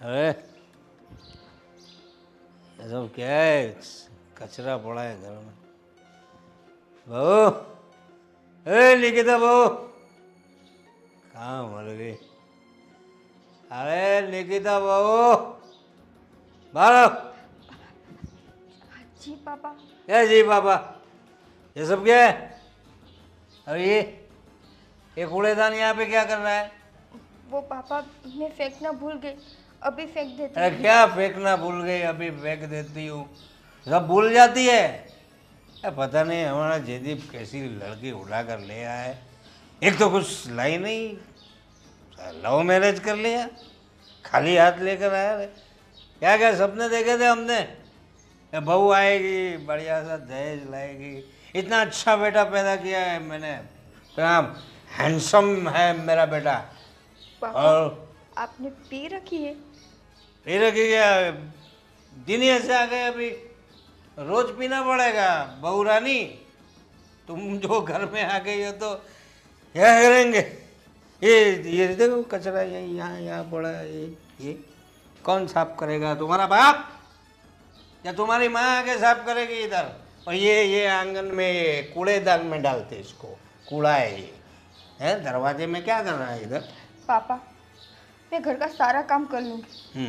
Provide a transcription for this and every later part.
अरे ये सब क्या है? कचरा पड़ा है घर में। बहू, ए निकिता बहू, कहाँ मर गई? अरे निकिता बहू, बाहर आओ। जी पापा। क्या जी पापा? ये सब क्या है? अरे ये कूड़ेदान यहाँ पे क्या कर रहा है? वो पापा मैं फेंकना भूल गई, अभी फेंक देती अरे हूँ। क्या फेंकना भूल गई, अभी फेंक देती हूँ? सब भूल जाती है। पता नहीं हमारा जयदीप कैसी लड़की उठा कर ले आया है। एक तो कुछ लाई नहीं, लव मैरिज कर लिया, खाली हाथ लेकर आया है। क्या क्या सपने देखे थे हमने? ये बहू आएगी, बढ़िया सा दहेज लाएगी, इतना अच्छा बेटा पैदा किया है मैंने, क्या हैंडसम है मेरा बेटा। पापा और आपने पी रखी है? फिर क्या दिन ही ऐसे आ गए, अभी रोज पीना पड़ेगा? बहू रानी, तुम जो घर में आ गई हो तो क्या करेंगे? ये देखो कचरा यहीं यहाँ यहाँ पड़ा है। ये कौन साफ करेगा? तुम्हारा बाप या तुम्हारी माँ आके साफ करेगी इधर? और ये आंगन में ये कूड़ेदान में डालते इसको, कूड़ा है ये। है दरवाजे में क्या कर रहा है इधर? पापा मैं घर का सारा काम कर लूँगी,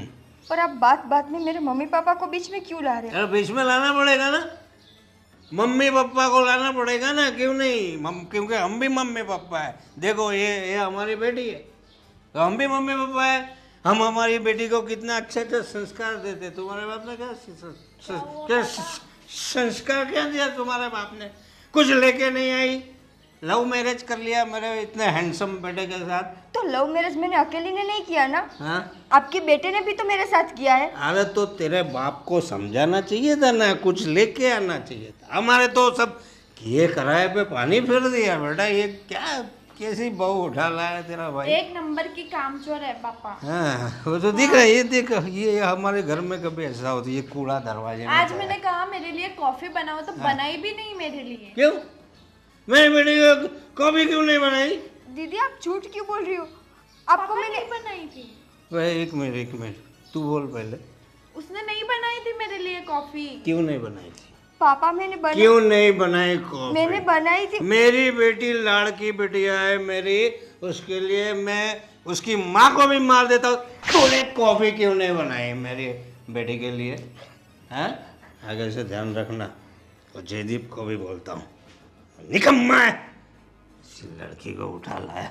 पर आप बात बात में मेरे मम्मी पापा को बीच में क्यों ला रहे हैं? अरे बीच में लाना पड़ेगा ना, मम्मी पापा को लाना पड़ेगा ना, क्यों नहीं? क्योंकि हम भी मम्मी पापा है। देखो ये हमारी बेटी है तो हम भी मम्मी पापा है। हम हमारी बेटी को कितना अच्छे अच्छे संस्कार देते। तुम्हारे बाप ने क्या संस्कार क्या दिया? तुम्हारे बाप ने कुछ लेके नहीं आई, लव मैरिज कर लिया मेरे इतने हैंडसम बेटे के साथ। तो लव मैरिज मैंने अकेली ने नहीं किया ना, हाँ, आपके बेटे ने भी तो मेरे साथ किया है। अरे तो तेरे बाप को समझाना चाहिए था ना, कुछ लेके आना चाहिए था। हमारे तो सब किए कराए पे पानी फेर दिया। बेटा ये क्या कैसी बहू उठा लाया तेरा भाई? एक नंबर की कामचोर है पापा। हाँ वो तो दिख रहा है। ये देख, ये हमारे घर में कभी ऐसा होता है, ये कूड़ा दरवाजे में आज पड़ा मैंने है। कहा मेरे लिए कॉफी बनाओ तो बनाई भी नहीं मेरे लिए। क्यों? मेरी बेटी को कॉफी क्यों नहीं बनाई? दीदी आप झूठ क्यों बोल रही हो? आपको पापा मैंने नहीं बनाई थी, वह एक मिनट तू बोल पहले। उसने नहीं बनाई थी मेरे लिए कॉफी। क्यों नहीं बनाई थी? पापा मैंने बनाई, क्यों नहीं बनाई कॉफी? मैंने बनाई थी। मेरी बेटी लाड़की बिटिया है मेरी, उसके लिए मैं उसकी माँ को भी मार देता हूँ। तूने कॉफी क्यों नहीं बनाई मेरी बेटी के लिए? हैं? आगे से ध्यान रखना। और जयदीप को भी बोलता हूँ, निकम्मा है, इसी लड़की को उठा लाया।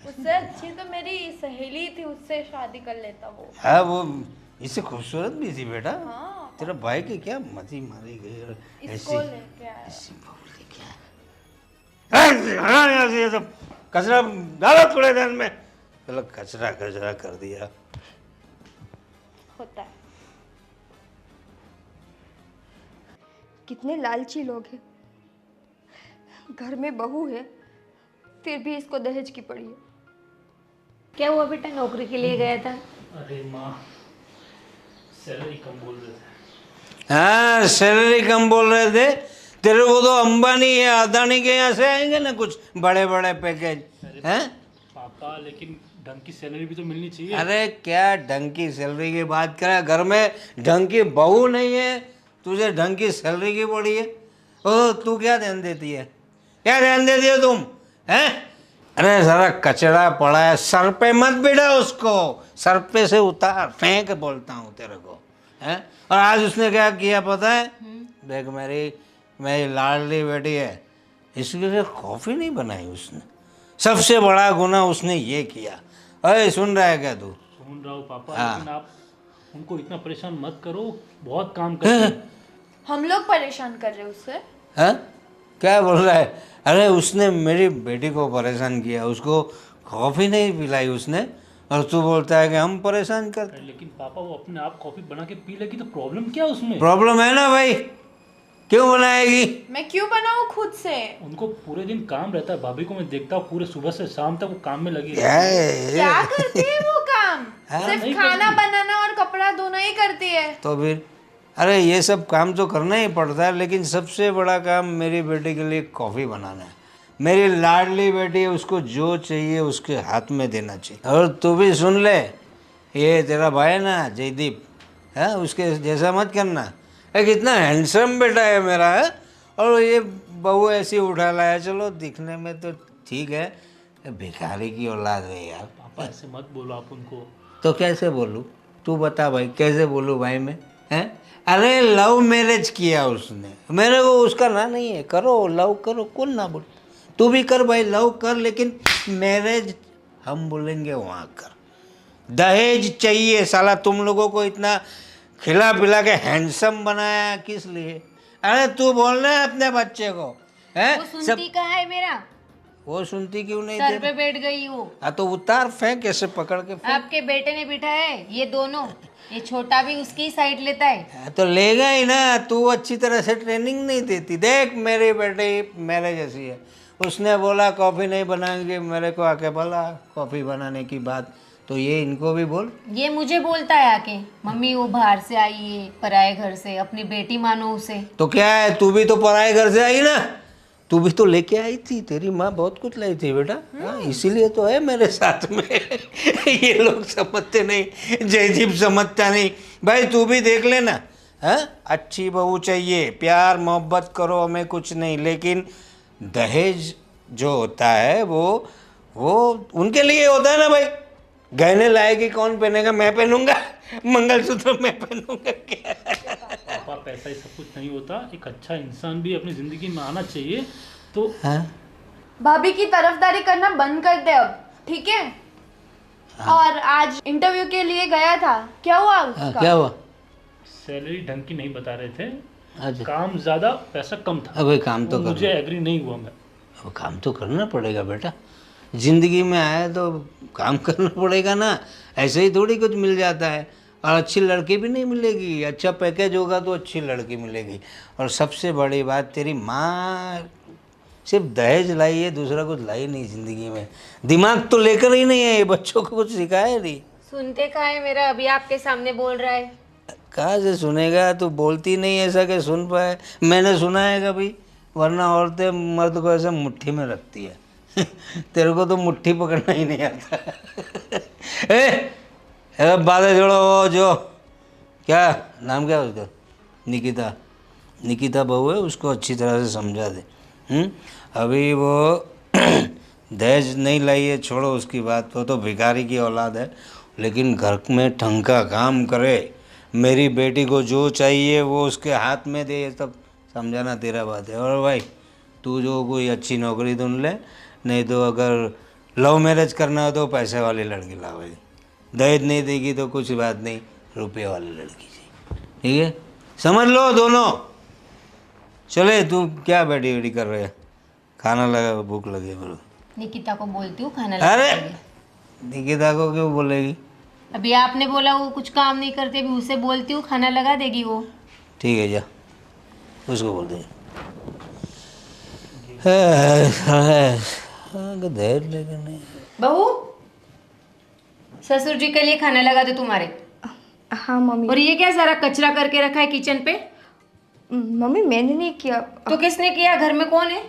उससे अच्छी तो मेरी सहेली थी, उससे शादी कर लेता वो। हाँ वो इससे खूबसूरत भी थी बेटा। हाँ तेरा भाई की क्या मती मारी गई और इसको लेके आया। ऐसी बहू लेके आया। हाँ यहाँ से ये सब कचरा डालो कूड़ेदान में। चलो कचरा कचरा कर दिया। होता है। कितने लालची लोग हैं, घर में बहू है फिर भी इसको दहेज की पड़ी है। क्या हुआ बेटा, नौकरी के लिए गया था? अरे माँ, सैलरी कम बोल रहे थे। हाँ सैलरी कम बोल रहे थे। तेरे को तो अंबानी या अदानी के यहाँ से आएंगे ना कुछ बड़े बड़े पैकेज। हैं? पापा लेकिन ढंग की सैलरी भी तो मिलनी चाहिए। अरे क्या ढंग की सैलरी की बात करे? घर में ढंग की बहू नहीं है, तुझे ढंग की सैलरी की पड़ी है। ओ तू क्या ध्यान देती है? क्या ध्यान देती है तुम? हैं? अरे सारा कचरा पड़ा है, सर पे मत बिठा उसको, सर पे से उतार फेंक बोलता हूँ तेरे को। हैं? और आज उसने क्या किया पता है? देख मेरी लाडली बेटी है, इसके लिए कॉफ़ी नहीं बनाई उसने। सबसे बड़ा गुनाह उसने ये किया। अरे सुन रहा है क्या तू? सुन रहा हूँ पापा, हाँ। लेकिन आप उनको इतना परेशान मत करो, बहुत काम करते हैं। हम लोग परेशान कर रहे हैं उससे। हैं? क्या बोल रहा है? अरे उसने मेरी बेटी को परेशान किया, उसको कॉफ़ी नहीं पिलाई उसने, और तू बोलता है कि हम परेशान करते। लेकिन पापा वो अपने आप कॉफी बना के पी लेगी तो प्रॉब्लम क्या है उसमें? प्रॉब्लम है ना भाई, क्यों बनाएगी? मैं क्यों बनाऊं खुद से? उनको पूरे दिन काम रहता है, भाभी को मैं देखता हूँ पूरे सुबह से शाम तक वो काम में लगी रहती क्या है। है? क्या करती है वो काम? नहीं सिर्फ खाना करती। बनाना और कपड़ा धोना ही करती है। तो फिर अरे ये सब काम तो करना ही पड़ता है, लेकिन सबसे बड़ा काम मेरी बेटी के लिए कॉफ़ी बनाना है। मेरी लाडली बेटी है, उसको जो चाहिए उसके हाथ में देना चाहिए। और तू भी सुन ले, ये तेरा भाई है ना जयदीप है, उसके जैसा मत करना। एक इतना हैंडसम बेटा है मेरा है, और ये बहू ऐसी उठा लाया। चलो दिखने में तो ठीक है, भिखारी की औलाद है यार। पापा ऐसे मत बोलो आप उनको। तो कैसे बोलूँ, तू बता भाई, कैसे बोलूँ भाई मैं, हैं? अरे लव मैरिज किया उसने, मेरे को उसका ना नहीं है। करो, लव करो, कौन ना बोल। तू भी कर भाई, लव कर, लेकिन मैरिज हम बोलेंगे वहाँ कर। दहेज चाहिए साला। तुम लोगों को इतना खिला पिला के हैंडसम बनाया किस लिए? अरे तू बोलना है अपने बच्चे को, हैं? वो सुनती कहाँ है मेरा? वो सुनती क्यों नहीं सर तेरी? पे बैठ गई वो। तो उतार, फेंक, कैसे पकड़ के फेंक। आपके बेटे ने बिठा है ये दोनों, ये छोटा भी उसकी साइड लेता है। तो लेगा ही ना, तू अच्छी तरह से ट्रेनिंग नहीं देती। देख मेरे बेटे मेरे जैसी है, उसने बोला कॉफ़ी नहीं बनाएंगे, मेरे को आके बोला कॉफ़ी बनाने की बात, तो ये इनको भी बोल। ये मुझे बोलता है आके, मम्मी वो बाहर से आई है पराए घर से, अपनी बेटी मानो उसे। तो क्या है, तू भी तो पराए घर से आई ना, तू भी तो लेके आई थी। तेरी माँ बहुत कुछ लाई थी बेटा, हाँ, इसीलिए तो है मेरे साथ में। ये लोग समझते नहीं, जयदीप समझता नहीं। भाई तू भी देख लेना, हाँ, अच्छी बहू चाहिए, प्यार मोहब्बत करो, हमें कुछ नहीं, लेकिन दहेज जो होता है वो उनके लिए होता है ना भाई। गहने लाएगी कौन पहनेगा? मैं पहनूंगा मंगलसूत्र, मैं पहनूंगा क्या? पापा पैसा ही सब कुछ नहीं होता, एक अच्छा इंसान भी अपनी जिंदगी में आना चाहिए। तो हाँ? भाभी की तरफदारी करना बंद कर दे अब, ठीक है? और आज इंटरव्यू के लिए गया था, क्या हुआ हाँ, उसका? क्या हुआ? सैलरी ढंग की नहीं बता रहे थे, अच्छा, काम ज्यादा पैसा कम था। अबे काम तो वो मुझे करना, एग्री नहीं हुआ मैं। अब काम तो करना पड़ेगा बेटा, जिंदगी में आया तो काम करना पड़ेगा ना। ऐसे ही थोड़ी कुछ मिल जाता है। और अच्छी लड़की भी नहीं मिलेगी, अच्छा पैकेज होगा तो अच्छी लड़की मिलेगी। और सबसे बड़ी बात, तेरी माँ सिर्फ दहेज लाई है, दूसरा कुछ लाई नहीं ज़िंदगी में। दिमाग तो लेकर ही नहीं है, ये बच्चों को कुछ सिखाया नहीं। सुनते कहाँ है मेरा? अभी आपके सामने बोल रहा है। कहाँ से सुनेगा, तू बोलती नहीं ऐसा कि सुन पाए। मैंने सुना है कभी? वरना औरतें मर्द को ऐसे मुट्ठी में रखती है। तेरे को तो मुट्ठी पकड़ना ही नहीं आता। ए बातें जोड़ो। वो जो क्या नाम क्या है उसका, निकिता, निकिता बहू है, उसको अच्छी तरह से समझा दे। अभी वो दहेज नहीं लाई है, छोड़ो उसकी बात, वो तो भिखारी की औलाद है, लेकिन घर में ढंग का काम करे। मेरी बेटी को जो चाहिए वो उसके हाथ में दे, ये सब समझाना तेरा बात है। और भाई तू जो कोई अच्छी नौकरी ढूंढ ले, नहीं तो अगर लव मैरिज करना हो तो पैसे वाली लड़की ला भाई। दहेज नहीं देगी तो कुछ बात नहीं, रुपये वाली लड़की चाहिए, ठीक है? समझ लो दोनों। चले, तू क्या बैठी बैठी कर रहे है? खाना लगा, भूख लगी है मेरे को। निकिता को बोलती हूँ खाना अरे लगा देगी। निकिता को क्यों बोलेगी? अभी आपने बोला वो कुछ काम नहीं करते, अभी उसे बोलती हूँ खाना लगा देगी वो। ठीक है, जा उसको बोल दे। दहेज लेकर नहीं। बहू, ससुर जी के लिए खाना लगा दो तुम्हारे। हाँ मम्मी। और ये क्या सारा कचरा करके रखा है किचन पे? मम्मी मैंने नहीं किया। तो किसने किया? घर में कौन है?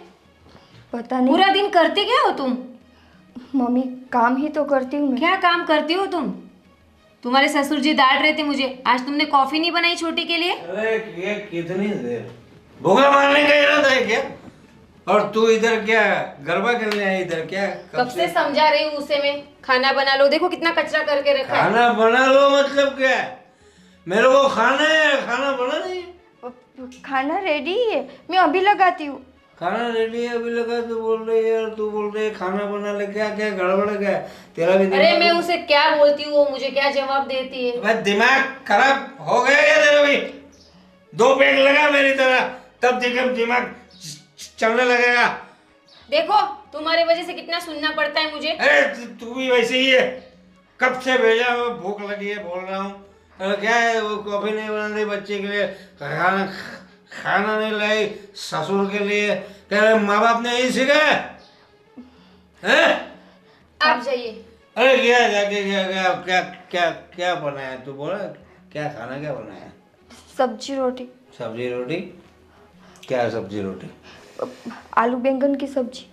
पता नहीं। पूरा दिन करते क्या हो तुम? मम्मी काम ही तो करती हूँ मैं। क्या काम करती हो तुम? तुम्हारे ससुर जी डांट रहे थे मुझे, आज तुमने कॉफी नहीं बनाई छोटी के लिए। अरे ये कितनी देर भूखा मारने का इरादा है क्या? और तू इधर क्या गरबा करने आई इधर क्या? कब से समझा रही हूँ उसे मैं, खाना बना लो, देखो कितना कचरा करके रखा है। खाना बना लो मतलब क्या है? मेरे को खाना है, खाना बना नहीं? खाना रेडी है, मैं अभी लगाती हूँ। खाना रेडी है अभी लगा, तू बोल रही है, और तू बोल रही है खाना बना ले। क्या क्या गड़बड़ क्या है? तेरा भी अरे मैं उसे क्या बोलती हूँ, वो मुझे क्या जवाब देती है। भाई दिमाग खराब हो गया क्या तेरा भी? 2 पेग लगा मेरी तरह, तब दिमाग चलने लगेगा। देखो तुम्हारी वजह से कितना सुनना पड़ता है मुझे। अरे तू भी वैसे ही है, कब से भेजा हुआ, भूख लगी है बोल रहा हूँ। क्या है, वो कॉफी नहीं बना रही बच्चे के लिए, खाना नहीं लाई ससुर के लिए, कह रहे माँ बाप ने यही सिखाया है? आप जाइए। अरे क्या जाके क्या क्या क्या क्या क्या बनाया? तू बोला क्या खाना क्या बनाया? सब्जी रोटी। सब्जी रोटी? क्या सब्जी रोटी? आलू बैंगन की सब्जी।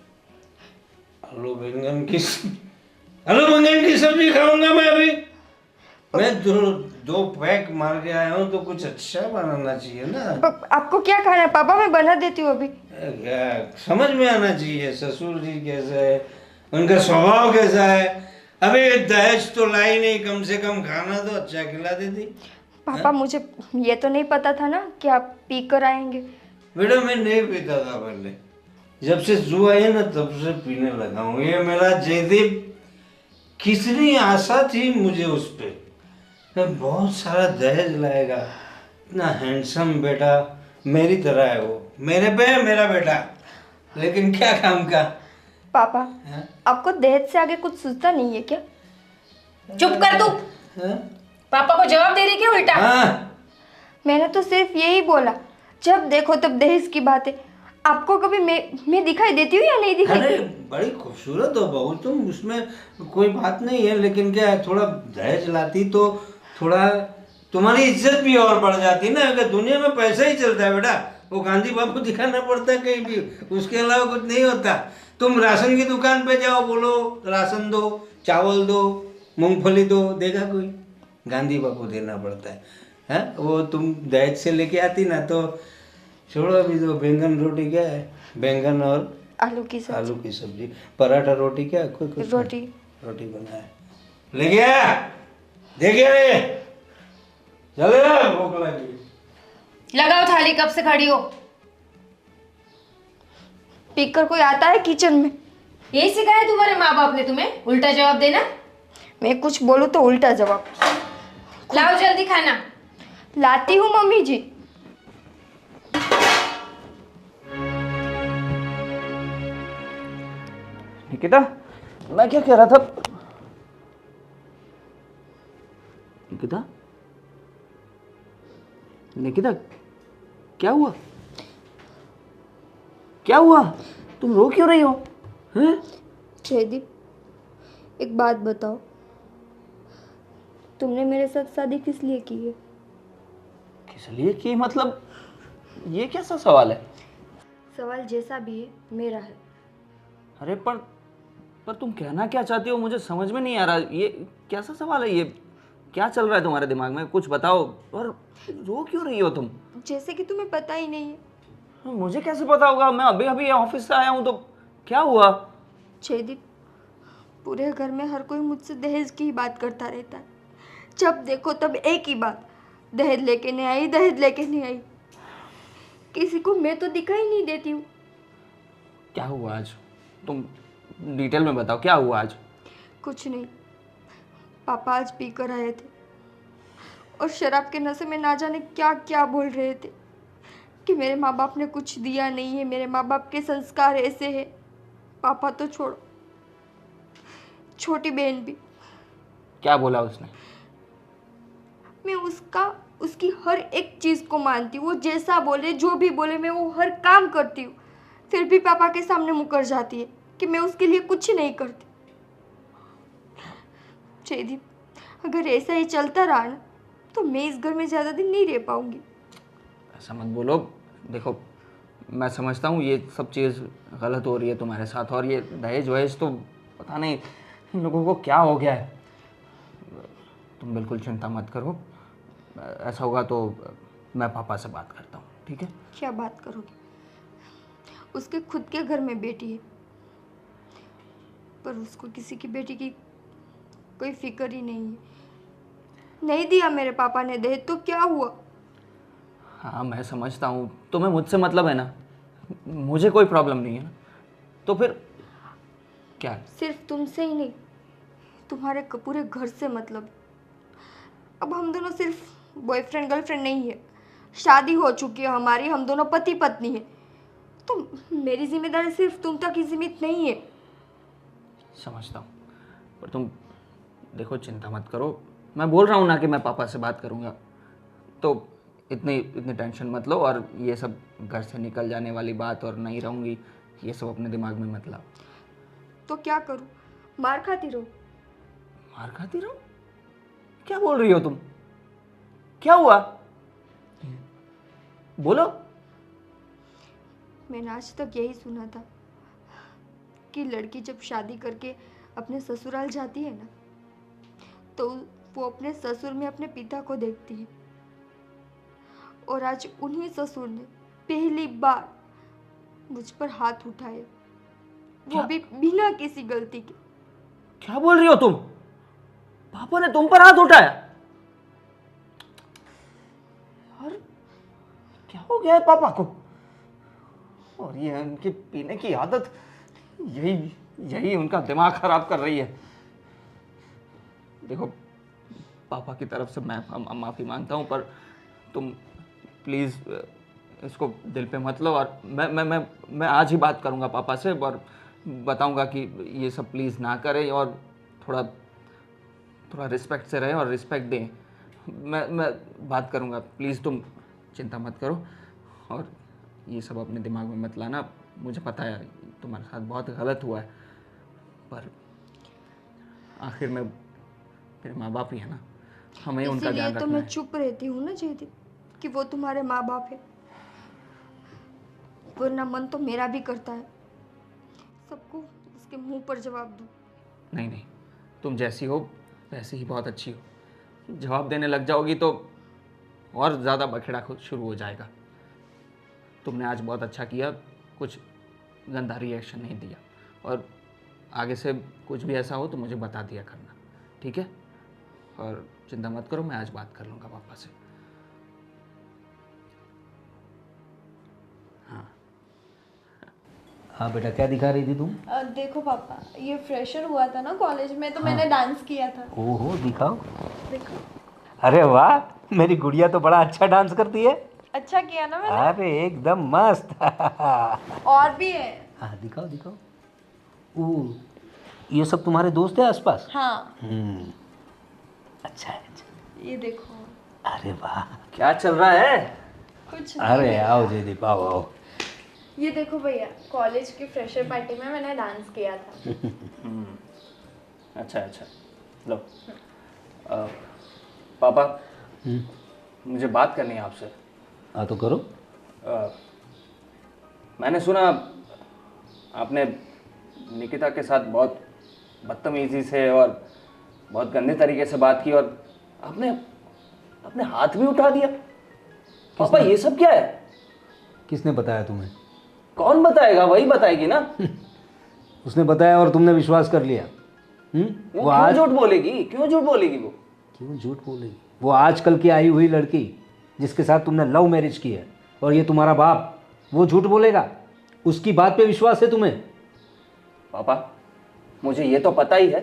आलू बैंगन की सब्जी खाऊंगा मैं अभी? मैं दो पैक मार के आया हूँ तो कुछ अच्छा बनाना चाहिए ना। आपको क्या खाना है पापा? मैं बना देती हूँ अभी। क्या समझ में आना चाहिए, ससुर जी कैसे है, उनका स्वभाव कैसा है। अबे दहेज तो लाई नहीं, कम से कम खाना तो अच्छा खिला देती। पापा मुझे ये तो नहीं पता था ना कि आप पी कर आएंगे। बेटा मैं नहीं पीता था पहले, जब से जू आई ना तब से पीने लगा हूँ। ये मेरा जयदीप, कितनी आशा थी मुझे उस पे, मैं बहुत सारा दहेज लाएगा, इतना हैंडसम बेटा, मेरी तरह है वो, मेरे पे है मेरा बेटा, लेकिन क्या काम का। पापा हाँ? आपको दहेज से आगे कुछ सोचता नहीं है क्या? चुप कर तू। हाँ? पापा को जवाब दे रही क्या उल्टा? हाँ? मैंने तो सिर्फ यही बोला, जब देखो तब दहेज की बातें। आपको कभी मैं दिखाई देती हूँ या नहीं दिखाई अरे देती? बड़ी खूबसूरत हो बहू तुम, उसमें कोई बात नहीं है, लेकिन क्या है, थोड़ा दहेज लाती तो थोड़ा तुम्हारी इज्जत भी और बढ़ जाती ना। अगर दुनिया में पैसा ही चलता है बेटा, वो गांधी बाबू दिखाना पड़ता है कहीं भी, उसके अलावा कुछ नहीं होता। तुम राशन की दुकान पे जाओ, बोलो राशन दो, चावल दो, मूंगफली दो, देगा कोई? गांधी बाबू देना पड़ता है। हैं? वो तुम दहेज से लेके आती ना तो छोड़ो। अभी तो बैंगन रोटी क्या है, बैंगन और आलू की सब्जी। आलू की सब्जी, पराठा रोटी क्या, कोई कुछ रोटी। रोटी बनाया ले गया, देखिए रे, चले भूख लगी। लगाओ थाली, कब से खड़ी हो? पीकर कोई आता है किचन में? यही सिखाया तुम्हारे माँ बाप ने तुम्हें, उल्टा जवाब देना? मैं कुछ बोलूँ तो उल्टा जवाब। लाओ जल्दी खाना। लाती हूँ मम्मी जी। निकिता, मैं क्या कह रहा था? निकिता, निकिता, क्या हुआ? क्या हुआ? तुम रो क्यों रही हो? हैं? जयदीप, एक बात बताओ, तुमने मेरे साथ शादी किस लिए की है? किस लिए की मतलब? ये कैसा सवाल है? सवाल जैसा भी है, मेरा है। अरे पर तुम कहना क्या चाहती हो, मुझे समझ में नहीं आ रहा। ये कैसा सवाल है? ये क्या चल रहा है तुम्हारे दिमाग में? कुछ बताओ। और रो क्यों रही हो तुम? जैसे कि तुम्हें पता ही नहीं है। मुझे कैसे पता होगा? मैं अभी अभी ऑफिस से आया हूँ। तो क्या हुआ? जयदीप, पूरे घर में हर कोई मुझसे दहेज की ही बात करता रहता है। जब देखो तब एक ही बात, दहेज लेके नहीं आई, दहेज लेके नहीं आई। किसी को मैं तो दिखाई नहीं देती हूँ। क्या हुआ आज? तुम डिटेल में बताओ, क्या हुआ आज? कुछ नहीं, पापा आज पी कर आए थे और शराब के नशे में ना जाने क्या क्या बोल रहे थे कि मेरे माँ बाप ने कुछ दिया नहीं है, मेरे माँ बाप के संस्कार ऐसे हैं। पापा तो छोड़ो, छोटी बहन भी। क्या बोला उसने? मैं उसकी हर एक चीज़ को मानती हूँ। वो जैसा बोले, जो भी बोले, मैं वो हर काम करती हूँ। फिर भी पापा के सामने मुकर जाती है कि मैं उसके लिए कुछ नहीं करती। जयदीप, अगर ऐसा ही चलता रहा ना तो मैं इस घर में ज़्यादा दिन नहीं रह पाऊंगी। ऐसा मत बोलो। देखो, मैं समझता हूँ ये सब चीज़ गलत हो रही है तुम्हारे साथ, और ये दहेज वहेज तो पता नहीं इन लोगों को क्या हो गया है। तुम बिल्कुल चिंता मत करो। ऐसा होगा तो मैं पापा से बात करता हूँ, ठीक है? क्या बात करोगे? उसके खुद के घर में बेटी है, पर उसको किसी की बेटी की कोई फिक्र ही नहीं है। नहीं दिया मेरे पापा ने दहेज तो क्या हुआ? हाँ, मैं समझता हूँ। तुम्हें मुझसे मतलब है ना, मुझे कोई प्रॉब्लम नहीं है ना, तो फिर क्या? सिर्फ तुमसे ही नहीं, तुम्हारे पूरे घर से मतलब। अब हम दोनों सिर्फ बॉयफ्रेंड गर्लफ्रेंड नहीं है, शादी हो चुकी है हमारी, हम दोनों पति पत्नी है। तो मेरी जिम्मेदारी सिर्फ तुम तक ही सीमित नहीं है। समझता हूँ, पर तुम देखो, चिंता मत करो। मैं बोल रहा हूँ ना कि मैं पापा से बात करूँगा, तो इतनी टेंशन मत लो। और ये सब घर से निकल जाने वाली बात और नहीं रहूँगी, ये सब अपने दिमाग में मत लाओ। तो क्या करूँ? मार खाती रहो? मार खाती रहो? क्या बोल रही हो तुम? क्या हुआ? बोलो। मैंने आज तक यही सुना था कि लड़की जब शादी करके अपने ससुराल जाती है ना तो वो अपने ससुर में अपने पिता को देखती है, और आज उन्हीं ससुर ने पहली बार मुझ पर हाथ उठाया, वो भी बिना किसी गलती के। क्या बोल रही हो तुम? पापा ने तुम पर हाथ उठाया? यार क्या हो गया है पापा को? और ये उनकी पीने की आदत, यही यही उनका दिमाग खराब कर रही है। देखो, पापा की तरफ से मैं माफ़ी मांगता हूँ, पर तुम प्लीज़ इसको दिल पे मत लो। और मैं आज ही बात करूँगा पापा से और बताऊँगा कि ये सब प्लीज़ ना करें और थोड़ा थोड़ा रिस्पेक्ट से रहें और रिस्पेक्ट दें। मैं बात करूँगा, प्लीज़ तुम चिंता मत करो और ये सब अपने दिमाग में मत लाना। मुझे पता है तुम्हारे साथ बहुत गलत हुआ है, पर आखिर में मेरे माँ बाप ही है ना, हमें उनका इसीलिए ध्यान तो रखना मैं है। चुप रहती हूँ ना जयदीप, कि वो तुम्हारे माँ बाप है, वरना मन तो मेरा भी करता है सबको उसके मुंह पर जवाब दूँ। नहीं नहीं, तुम जैसी हो वैसी ही बहुत अच्छी हो। जवाब देने लग जाओगी तो और ज़्यादा बखेड़ा खुद शुरू हो जाएगा। तुमने आज बहुत अच्छा किया, कुछ गंदा रिएक्शन नहीं दिया, और आगे से कुछ भी ऐसा हो तो मुझे बता दिया करना, ठीक है? और चिंता मत करो, मैं आज बात कर लूँगा पापा से। हाँ बेटा, क्या दिखा रही थी तुम? देखो पापा, ये फ्रेशर हुआ था ना कॉलेज में, तो मैंने डांस किया था। ओहो, दिखाओ। देखो, अरे वाह, मेरी गुड़िया तो बड़ा अच्छा डांस करती है। अच्छा किया ना मैंने। अरे एकदम मस्त। और भी है। हाँ दिखाओ दिखाओ। ओ, ये सब तुम्हारे दोस्त हैं आसपास? हाँ, अच्छा है, अच्छा। ये देखो। अरे वाह, क्या चल रहा है? कुछ अरे आओ जयदीप, आओ आओ। ये देखो भैया, कॉलेज की फ्रेशर पार्टी में मैंने डांस किया था। अच्छा अच्छा, लो। पापा, मुझे बात करनी है आपसे। हाँ तो करो। मैंने सुना आपने निकिता के साथ बहुत बदतमीजी से और बहुत गंदे तरीके से बात की, और आपने अपने हाथ भी उठा दिया। पापा, ये सब क्या है? किसने बताया तुम्हें? कौन बताएगा? वही बताएगी ना। उसने बताया और तुमने विश्वास कर लिया। वो वो क्यों आज झूठ बोलेगी? क्यों झूठ बोलेगी वो? क्यों झूठ बोलेगी? वो आजकल की आई हुई लड़की जिसके साथ तुमने लव मैरिज की है, और ये तुम्हारा बाप, वो झूठ बोलेगा? उसकी बात पे विश्वास है तुम्हें? पापा, मुझे ये तो पता ही है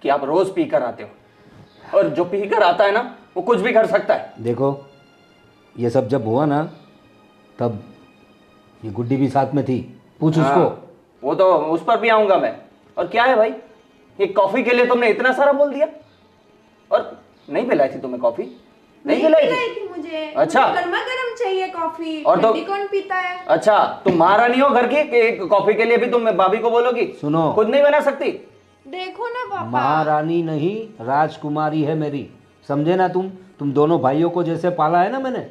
कि आप रोज पी कर आते हो, और जो पी कर आता है ना, वो कुछ भी कर सकता है। देखो, ये सब जब हुआ ना, तब ये गुड्डी भी साथ में थी। पूछ उसको। वो तो उस पर भी आऊंगा मैं। और क्या है भाई, ये कॉफी के लिए तुमने इतना सारा बोल दिया? और नहीं पिलाई थी तुम्हें कॉफी? नहीं पिलाई थी? मुझे अच्छा। गर्मा गर्म चाहिए कॉफी। और तो- ठंडी कौन पीता है? अच्छा, तुम महारानी हो घर की कि कॉफी के लिए भी तुम भाभी को बोलोगी? सुनो, खुद नहीं बना सकती? देखो ना पापा। महारानी नहीं, राजकुमारी है मेरी, समझे ना तुम दोनों भाइयों को जैसे पाला है ना मैंने,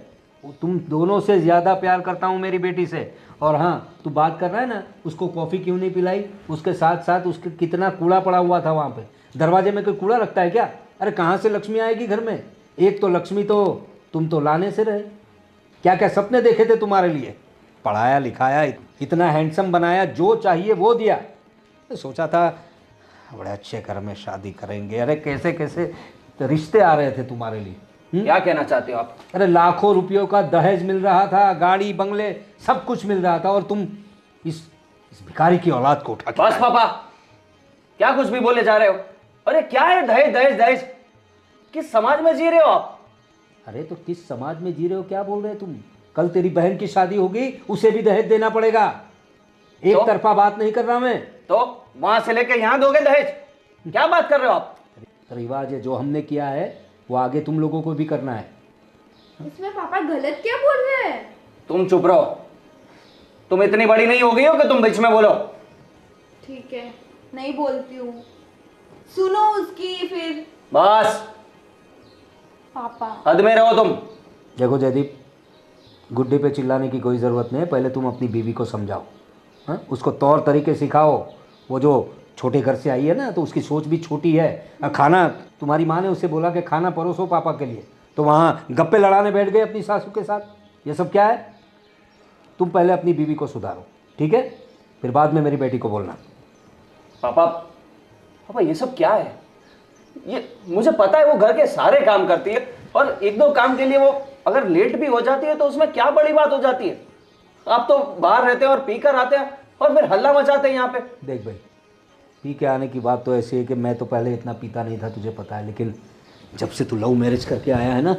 तुम दोनों से ज़्यादा प्यार करता हूँ मेरी बेटी से। और हाँ, तू बात कर रहा है ना, उसको कॉफ़ी क्यों नहीं पिलाई? उसके साथ साथ उसके कितना कूड़ा पड़ा हुआ था वहाँ पे। दरवाजे में कोई कूड़ा रखता है क्या? अरे कहाँ से लक्ष्मी आएगी घर में? एक तो लक्ष्मी तो तुम तो लाने से रहे। क्या क्या सपने देखे थे तुम्हारे लिए? पढ़ाया लिखाया, इतना हैंडसम बनाया, जो चाहिए वो दिया। तो सोचा था बड़े अच्छे घर में शादी करेंगे। अरे कैसे कैसे तो रिश्ते आ रहे थे तुम्हारे लिए। क्या कहना चाहते हो आप? अरे लाखों रुपयों का दहेज मिल रहा था, गाड़ी बंगले सब कुछ मिल रहा था, और तुम इस भिखारी की औलाद को उठा के बस पापा, क्या कुछ भी बोले जा रहे हो? अरे क्या है दहेज दहेज दहेज? किस समाज में जी रहे हो आप? अरे तो किस समाज में जी रहे हो, क्या बोल रहे हो तुम? कल तेरी बहन की शादी होगी, उसे भी दहेज देना पड़ेगा। एक तरफा बात नहीं कर रहा मैं। तो वहां से लेके यहाँ दोगे दहेज? क्या बात कर रहे हो आप? रिवाज है, जो हमने किया है वो आगे तुम लोगों को भी करना है। इसमें पापा गलत क्या बोल रहे हैं? तुम चुप रहो। तुम इतनी बड़ी नहीं हो गई हो कि तुम बीच में बोलो। ठीक है, नहीं बोलती हूँ। सुनो उसकी फिर। बस, पापा हद में रहो तुम। देखो जयदीप, गुड्डे पे चिल्लाने की कोई ज़रूरत नहीं है। पहले तुम अपनी बीवी को समझाओ, हाँ? उसको तौर तरीके सिखाओ। वो जो छोटे घर से आई है ना, तो उसकी सोच भी छोटी है। खाना तुम्हारी माँ ने उसे बोला कि खाना परोसो पापा के लिए, तो वहाँ गप्पे लड़ाने बैठ गए अपनी सासू के साथ। ये सब क्या है? तुम पहले अपनी बीवी को सुधारो, ठीक है? फिर बाद में मेरी बेटी को बोलना। पापा पापा ये सब क्या है? ये मुझे पता है वो घर के सारे काम करती है, और एक दो काम के लिए वो अगर लेट भी हो जाती है तो उसमें क्या बड़ी बात हो जाती है? आप तो बाहर रहते हैं और पी कर आते हैं और फिर हल्ला मचाते हैं यहाँ पे। देख भाई, पी के आने की बात तो ऐसी है कि मैं तो पहले इतना पीता नहीं था, तुझे पता है, लेकिन जब से तू लव मैरिज करके आया है ना,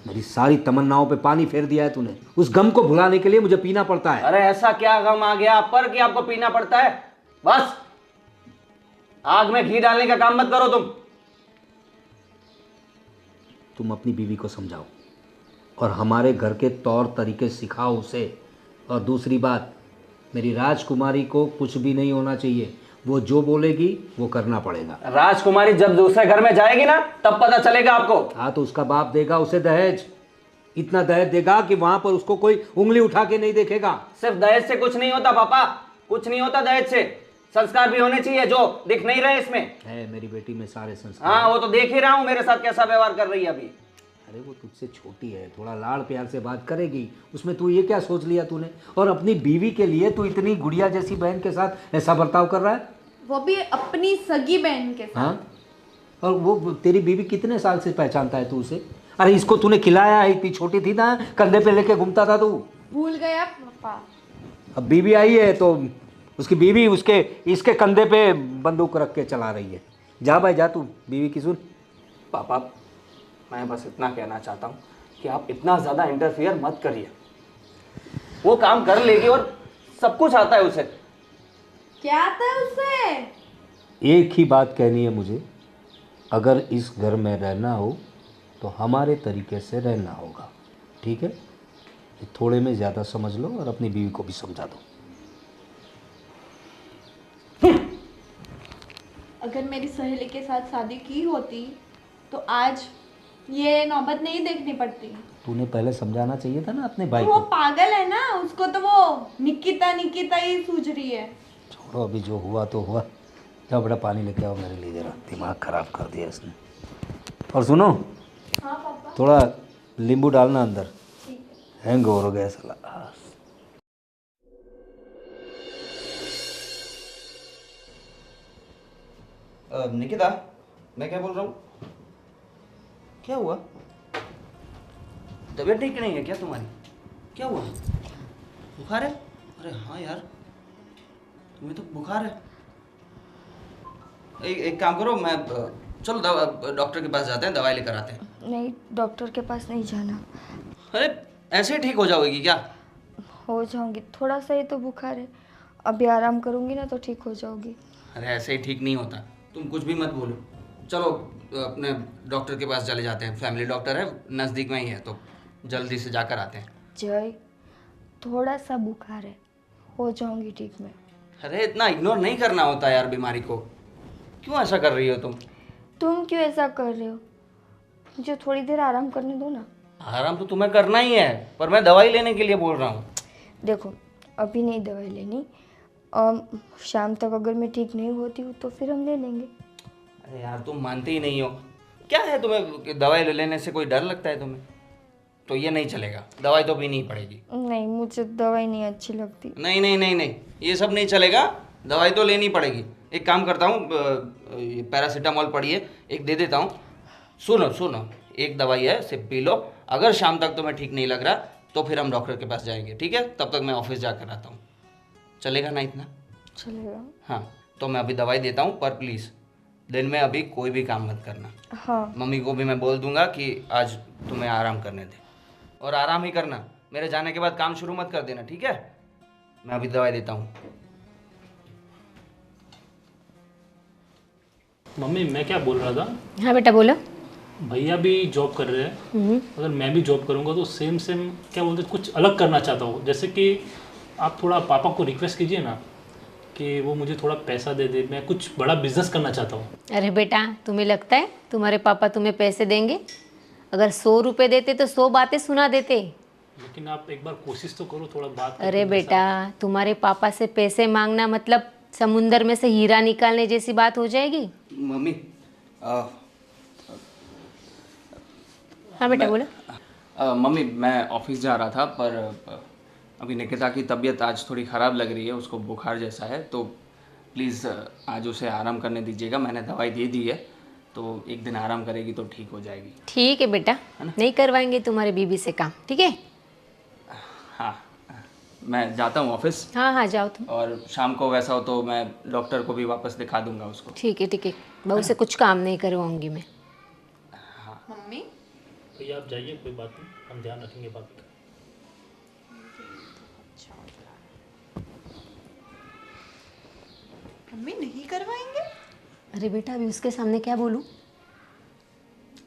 मेरी सारी तमन्नाओं पे पानी फेर दिया है तूने। उस गम को भुलाने के लिए मुझे पीना पड़ता है। अरे ऐसा क्या गम आ गया आप पर कि आपको पीना पड़ता है? बस आग में घी डालने का काम मत करो तुम अपनी बीवी को समझाओ और हमारे घर के तौर तरीके सिखाओ उसे। और दूसरी बात, मेरी राजकुमारी को कुछ भी नहीं होना चाहिए, वो जो बोलेगी वो करना पड़ेगा। राजकुमारी जब दूसरे घर में जाएगी ना तब पता चलेगा आपको। हाँ, तो उसका बाप देगा उसे दहेज, इतना दहेज देगा कि वहां पर उसको कोई उंगली उठा के नहीं देखेगा। सिर्फ दहेज से कुछ नहीं होता पापा, कुछ नहीं होता दहेज से। संस्कार भी होने चाहिए जो दिख नहीं रहे इसमें। है मेरी बेटी में सारे संस्कार। हाँ वो तो देख ही रहा हूँ मेरे साथ कैसा व्यवहार कर रही है अभी। अरे वो तुझसे छोटी है, थोड़ा लाड़ प्यार से बात करेगी, उसमें तू ये क्या सोच लिया तूने? और अपनी बीवी के लिए तू इतनी गुड़िया जैसी बहन के साथ ऐसा बर्ताव कर रहा है? वो भी अपनी सगी बहन के साथ। हाँ, और वो तेरी बीवी कितने साल से पहचानता है तू उसे? अरे इसको तूने खिलाया है, इतनी छोटी थी ना, कंधे पे लेके घूमता था तू। भूल गया पापा। अब बीवी आई है तो उसकी बीवी इसके कंधे पे बंदूक रख के चला रही है। जा भाई जा, तू बीवी की सुन। पापा मैं बस इतना कहना चाहता हूँ कि आप इतना ज़्यादा इंटरफियर मत करिए। वो काम कर लेगी और सब कुछ आता है उसे। क्या आता है उससे? एक ही बात कहनी है मुझे, अगर इस घर में रहना हो तो हमारे तरीके से रहना होगा, ठीक है? ये थोड़े में ज़्यादा समझ लो और अपनी बीवी को भी समझा दो। अगर मेरी सहेली के साथ शादी की होती तो आज ये नौबत नहीं देखनी पड़ती। तूने पहले समझाना चाहिए था ना अपने भाई वो को। पागल है ना, उसको तो वो निकिता निकिता ही सूझ रही है। छोड़ो, अभी जो हुआ तो हुआ। जाओ बेटा पानी लेके आओ मेरे लिए, जरा दिमाग ख़राब कर दिया इसने। और सुनो, हाँ पापा। थोड़ा नींबू डालना अंदर, हैंग ओवर हो गया साला। निकिता मैं क्या बोल रहा हूँ? क्या हुआ? तबीयत ठीक नहीं है क्या तुम्हारी? क्या हुआ? बुखार है? अरे हाँ यार तुम्हें तो बुखार है। एक काम करो, मैं चलो डॉक्टर के पास जाते हैं, दवाई लेकर आते हैं। नहीं, डॉक्टर के पास नहीं जाना। अरे ऐसे ही ठीक हो जाओगी क्या? हो जाऊंगी, थोड़ा सा ही तो बुखार है, अभी आराम करूंगी ना तो ठीक हो जाओगी। अरे ऐसे ही ठीक नहीं होता, तुम कुछ भी मत बोलो। चलो अपने डॉक्टर के पास चले जाते हैं, फैमिली डॉक्टर है नज़दीक में ही है, तो जल्दी से जाकर आते हैं। जय, थोड़ा सा बुखार है, हो जाऊंगी ठीक मैं। अरे इतना इग्नोर नहीं करना होता यार बीमारी को, क्यों ऐसा कर रही हो तुम? तुम क्यों ऐसा कर रहे हो? मुझे थोड़ी देर आराम करने दो ना। आराम तो तुम्हें करना ही है, पर मैं दवाई लेने के लिए बोल रहा हूँ। देखो, अभी नहीं दवाई लेनी, शाम तक अगर मैं ठीक नहीं होती हूँ तो फिर हम ले लेंगे। अरे यार तुम मानते ही नहीं हो। क्या है तुम्हें, दवाई लेने से कोई डर लगता है तुम्हें? तो ये नहीं चलेगा, दवाई तो पीनी ही पड़ेगी। नहीं, मुझे दवाई नहीं अच्छी लगती। नहीं नहीं नहीं नहीं, ये सब नहीं चलेगा, दवाई तो लेनी पड़ेगी। एक काम करता हूँ, ये पैरासीटामॉल पड़ी है, एक दे देता हूँ। सुनो सुनो, एक दवाई है, सिर्फ पी लो। अगर शाम तक तुम्हें ठीक नहीं लग रहा तो फिर हम डॉक्टर के पास जाएंगे, ठीक है? तब तक मैं ऑफिस जाकर आता हूँ। चलेगा ना इतना? चलेगा। हाँ तो मैं अभी दवाई देता हूँ, पर प्लीज़ दिन में अभी कोई भी काम मत करना। हाँ। मम्मी को भी मैं बोल दूंगा कि आज तुम्हें आराम करने दे, और आराम ही करना, मेरे जाने के बाद काम शुरू मत कर देना, ठीक है? मैं अभी दवाई देता हूँ। मम्मी मैं क्या बोल रहा था, हाँ बेटा बोलो। भैया भी जॉब कर रहे हैं, अगर मैं भी जॉब करूंगा तो सेम सेम क्या बोलते हैं, कुछ अलग करना चाहता हूँ। जैसे कि आप थोड़ा पापा को रिक्वेस्ट कीजिए ना कि वो मुझे थोड़ा पैसा दे दे, मैं कुछ बड़ा बिजनेस करना चाहता हूँ। अरे बेटा, तुम्हें लगता है तुम्हारे पापा तुम्हें पैसे देंगे? अगर 100 रुपये देते तो 100 बातें सुना देते। लेकिन आप एक बार कोशिश तो करो, थोड़ा बात करके अरे मेरे बेटा, तुम्हारे पापा से पैसे मांगना मतलब समुंदर में से हीरा निकालने जैसी बात हो जाएगी। मम्मी हाँ बेटा बोलो। मम्मी मैं ऑफिस जा रहा था, पर अभी निकिता की तबीयत आज थोड़ी ख़राब लग रही है, उसको बुखार जैसा है, तो प्लीज़ आज उसे आराम करने दीजिएगा। मैंने दवाई दे दी है, तो एक दिन आराम करेगी तो ठीक हो जाएगी। ठीक है बेटा, नहीं करवाएंगे तुम्हारे बीबी से काम, ठीक है। हाँ, मैं जाता हूँ ऑफिस, हाँ हाँ जाओ तुम। और शाम को वैसा हो तो मैं डॉक्टर को भी वापस दिखा दूंगा उसको। ठीक है, बहू से कुछ काम नहीं करवाऊंगी मैं। मम्मी भैया आप जाइए, कोई बात नहीं, हम ध्यान रखेंगे बाकी का। मम्मी नहीं करवाएंगे? अरे बेटा अभी उसके सामने क्या बोलूं?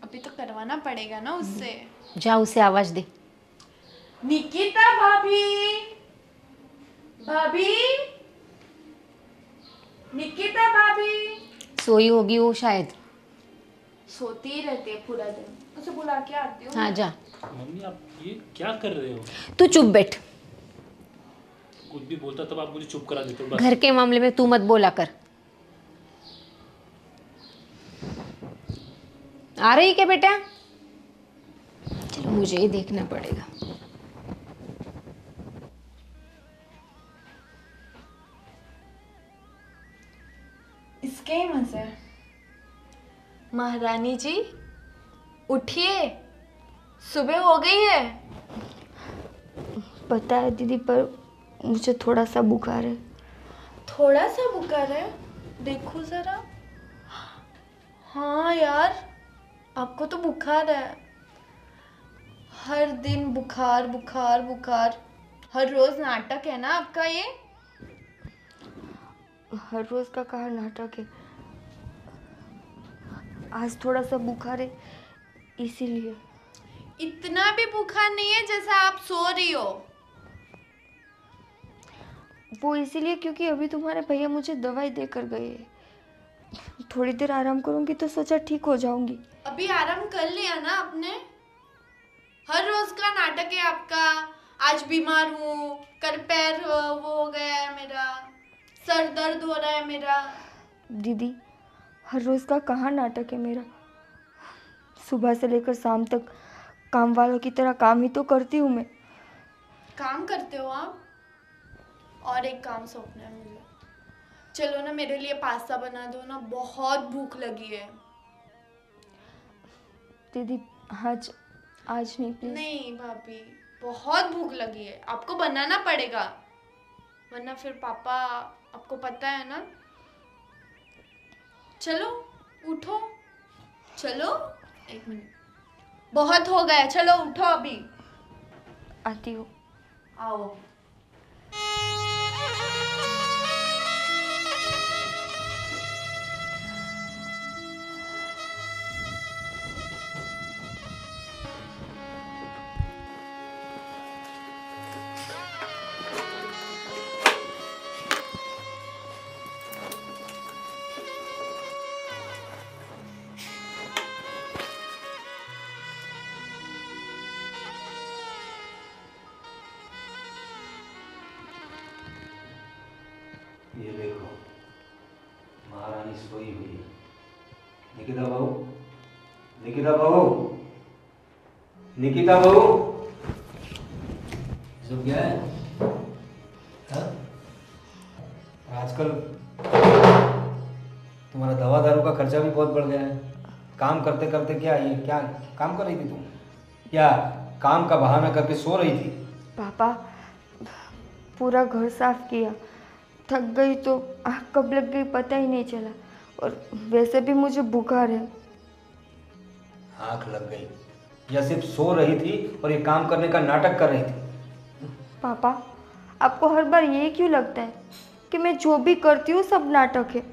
अभी तो करवाना पड़ेगा ना उससे। जा उसे आवाज दे। निकिता भाभी, भाभी, निकिता भाभी। सोई होगी वो शायद। सोती ही रहती है पूरा दिन, उसे बुला के आती हूँ। हाँ जा। मम्मी आप ये क्या कर रहे हो? तू चुप बैठ। कुछ भी बोलता तब आप मुझे चुप करा देते हो बस। घर के मामले में तू मत बोला कर। आ रही क्या बेटा? चलो मुझे ही देखना पड़ेगा। इसके ही मजे। महारानी जी उठिए, सुबह हो गई है। पता है दीदी, पर मुझे थोड़ा सा बुखार है। थोड़ा सा बुखार है? देखो जरा। हाँ यार, आपको तो बुखार है। हर दिन बुखार बुखार बुखार, हर रोज नाटक है ना आपका ये? हर रोज का कहा नाटक है, आज थोड़ा सा बुखार है इसीलिए। इतना भी बुखार नहीं है जैसा आप सो रही हो। वो इसीलिए क्योंकि अभी तुम्हारे भैया मुझे दवाई देकर गए। थोड़ी देर आराम करूंगी तो सोचा ठीक हो जाऊंगी। अभी आराम कर लिया ना आपने? हर रोज का नाटक है आपका। आज बीमार हूँ, कल पैर वो हो गया है मेरा, सर दर्द हो रहा है मेरा। दीदी हर रोज का कहाँ नाटक है मेरा। सुबह से लेकर शाम तक काम वालों की तरह काम ही तो करती हूँ मैं। काम करते हो आप? और एक काम सौंपना है मुझे। चलो ना मेरे लिए पास्ता बना दो ना, बहुत भूख लगी है। दीदी आज नहीं प्लीज। नहीं भाभी, बहुत भूख लगी है, आपको बनाना पड़ेगा, वरना फिर पापा, आपको पता है ना। चलो उठो, चलो। एक मिनट, बहुत हो गया, चलो उठो अभी। आती हूँ। आओ। ये देखो महारानी सोई हुई है। निकिता बहू, निकिता बहू, निकिता बहू, सब क्या है? हाँ? आजकल तुम्हारा दवा दारू का खर्चा भी बहुत बढ़ गया है। काम करते करते क्या ये क्या काम कर रही थी तुम? क्या काम का बहाना करके सो रही थी? पापा पूरा घर साफ किया, थक गई तो आँख कब लग गई पता ही नहीं चला, और वैसे भी मुझे बुखार है। आँख लग गई या सिर्फ सो रही थी और ये काम करने का नाटक कर रही थी? पापा आपको हर बार ये क्यों लगता है कि मैं जो भी करती हूँ सब नाटक है?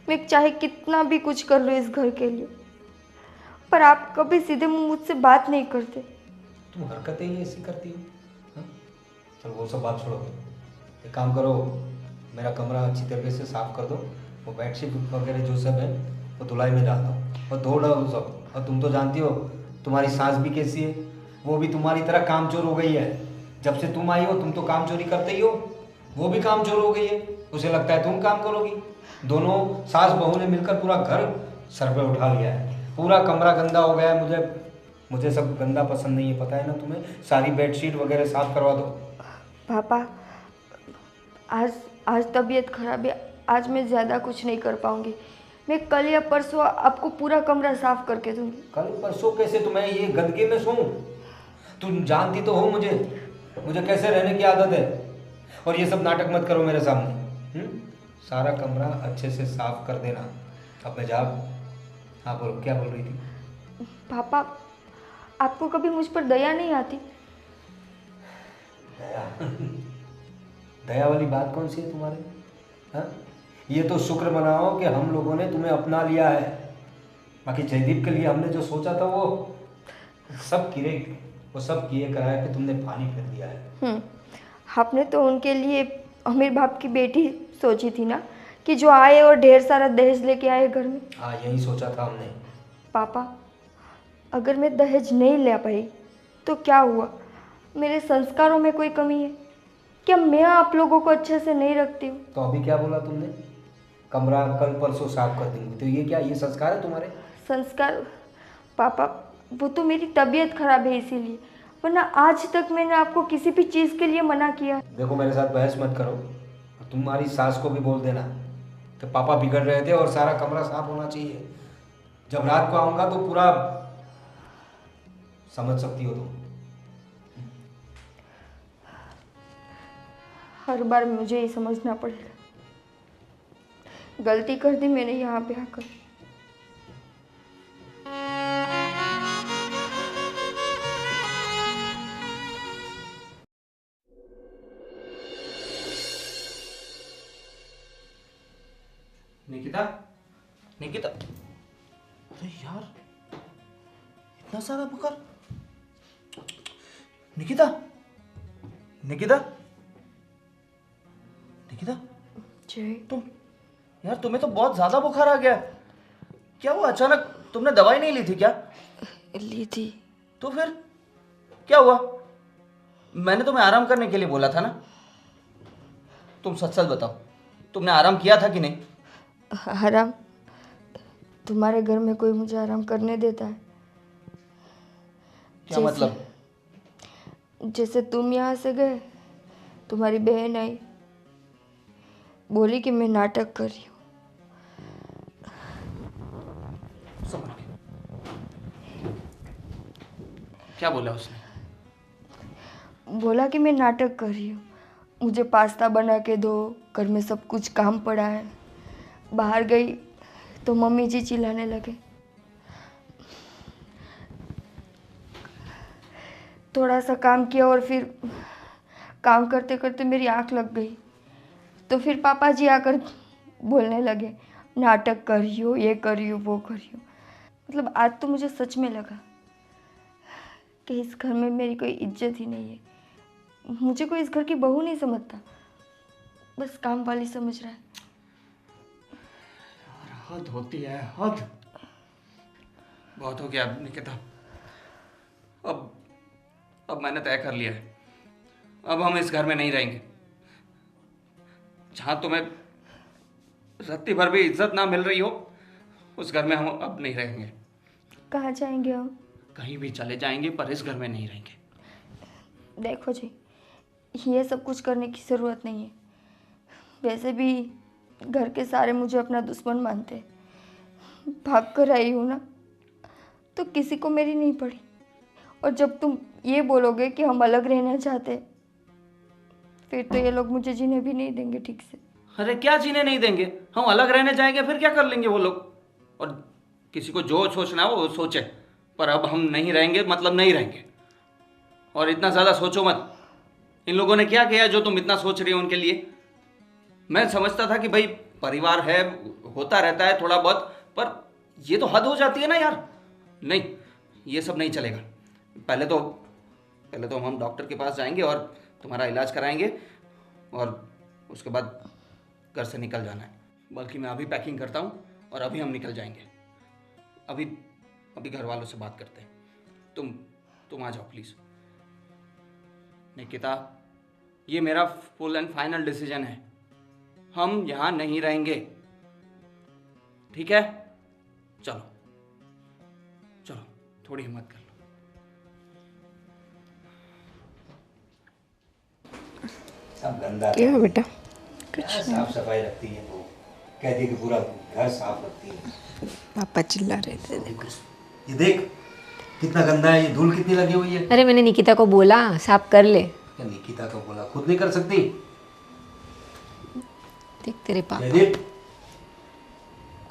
मैं चाहे कितना भी कुछ कर लूँ इस घर के लिए, पर आप कभी सीधे मुंह मुझसे बात नहीं करते। तुम हरकतें ही ऐसी करती हो। हाँ? चलो वो सब बात छोड़ो, एक काम करो, मेरा कमरा अच्छी तरीके से साफ़ कर दो, वो बेडशीट वगैरह जो सब है वो धुलाई में डाल दो और धो डालो सब। और तुम तो जानती हो तुम्हारी सास भी कैसी है, वो भी तुम्हारी तरह कामचोर हो गई है। जब से तुम आई हो तुम तो काम चोरी करते ही हो। वो भी काम चोर हो गई है, उसे लगता है तुम काम करोगी। दोनों सास बहू ने मिलकर पूरा घर सर पे उठा लिया है, पूरा कमरा गंदा हो गया है। मुझे सब गंदा पसंद नहीं है, पता है ना तुम्हें। सारी बेडशीट वगैरह साफ करवा दो। पापा, आज आज तबीयत खराब है, आज मैं ज़्यादा कुछ नहीं कर पाऊँगी। मैं कल या परसों आपको पूरा कमरा साफ करके दूँगी। कल परसों कैसे? तुम्हें ये गंदगी में सोऊं? तुम जानती तो हो मुझे कैसे रहने की आदत है। और ये सब नाटक मत करो मेरे सामने। सारा कमरा अच्छे से साफ कर देना। अब मैं जा। हाँ बोलो, क्या बोल रही थी? पापा, आपको कभी मुझ पर दया नहीं आती? दया? दया वाली बात कौन सी है तुम्हारे? हाँ, ये तो शुक्र मनाओ कि हम लोगों ने तुम्हें अपना लिया है। बाकी जयदीप के लिए हमने जो सोचा था वो सब किए कराए पे तुमने पानी फेर दिया है। आपने तो उनके लिए अमीर बाप की बेटी सोची थी ना, कि जो आए और ढेर सारा दहेज लेके आए घर में। हाँ, यही सोचा था हमने। पापा, अगर मैं दहेज नहीं ले पाई तो क्या हुआ? मेरे संस्कारों में कोई कमी है क्या? मैं आप लोगों को अच्छे से नहीं रखती हूँ? तो अभी क्या बोला तुमने? कमरा कल परसों साफ कर देंगे। तो ये क्या, ये संस्कार है तुम्हारे? संस्कार? पापा, वो तो मेरी तबीयत खराब है इसीलिए, वरना आज तक मैंने आपको किसी भी चीज़ के लिए मना किया। देखो, मेरे साथ बहस मत करो। तुम्हारी सास को भी बोल देना कि पापा बिगड़ रहे थे और सारा कमरा साफ होना चाहिए। जब रात को आऊँगा तो पूरा समझ सकती हो तुम। हर बार मुझे ही समझना पड़ेगा। गलती कर दी मैंने यहाँ पे आकर। निकिता, निकिता, अरे यार, इतना सारा बुखार। निकिता, निकिता, निकिता, जय, यार तुम्हें तो बहुत ज्यादा बुखार आ गया। क्या हुआ अचानक? तुमने दवाई नहीं ली थी क्या? ली थी। तो फिर क्या हुआ? मैंने तुम्हें आराम करने के लिए बोला था ना। तुम सच सच बताओ, तुमने आराम किया था कि नहीं? आराम? तुम्हारे घर में कोई मुझे आराम करने देता है? क्या मतलब? जैसे तुम यहाँ से गए, तुम्हारी बहन आई, बोली कि मैं नाटक कर रही हूँ। समझ गया। क्या बोला उसने? बोला कि मैं नाटक कर रही हूँ, मुझे पास्ता बना के दो, घर में सब कुछ काम पड़ा है। बाहर गई तो मम्मी जी चिल्लाने लगे। थोड़ा सा काम किया और फिर काम करते करते मेरी आँख लग गई, तो फिर पापा जी आकर बोलने लगे, नाटक कर रही हो, ये कर रही हो, वो कर रही हो। मतलब आज तो मुझे सच में लगा कि इस घर में मेरी कोई इज्जत ही नहीं है। मुझे कोई इस घर की बहू नहीं समझता, बस काम वाली समझ रहा है। हद होती है, हद। बहुत हो गया निकिता। अब मैंने तय कर लिया है, अब हम इस घर में नहीं रहेंगे। जहां तुम्हें रत्ती भर भी इज्जत ना मिल रही हो, उस घर में हम अब नहीं रहेंगे। कहाँ जाएंगे हम? कहीं भी चले जाएंगे, पर इस घर में नहीं रहेंगे। देखो जी, ये सब कुछ करने की ज़रूरत नहीं है। वैसे भी घर के सारे मुझे अपना दुश्मन मानते हैं। भाग कर आई हूँ ना, तो किसी को मेरी नहीं पड़ी। और जब तुम ये बोलोगे कि हम अलग रहना चाहते, फिर तो ये लोग मुझे जीने भी नहीं देंगे ठीक से। अरे क्या जीने नहीं देंगे? हम अलग रहने जाएंगे, फिर क्या कर लेंगे वो लोग? और किसी को जो सोचना है वो सोचे, पर अब हम नहीं रहेंगे, मतलब नहीं रहेंगे। और इतना ज़्यादा सोचो मत। इन लोगों ने क्या किया जो तुम इतना सोच रही हो उनके लिए? मैं समझता था कि भाई परिवार है, होता रहता है थोड़ा बहुत, पर ये तो हद हो जाती है ना यार। नहीं, ये सब नहीं चलेगा। पहले तो हम डॉक्टर के पास जाएंगे और तुम्हारा इलाज कराएंगे, और उसके बाद घर से निकल जाना है। बल्कि मैं अभी पैकिंग करता हूँ और अभी हम निकल जाएंगे। अभी घर वालों से बात करते हैं। तुम आ जाओ प्लीज़। निकिता, ये मेरा फुल एंड फाइनल डिसीजन है। हम यहाँ नहीं रहेंगे, ठीक है? चलो चलो, थोड़ी हिम्मत कर लो। सब गंदा क्या बेटा? क्या साफ सफाई रखती है वो, कहती है कि पूरा घर साफ रखती है। पापा चिल्ला रहे थे। ये देख कितना गंदा है, ये धूल कितनी लगी हुई है। अरे मैंने निकिता को बोला साफ कर ले। क्या निकिता को बोला, खुद नहीं कर सकती? देख तेरे पापा। जयदीप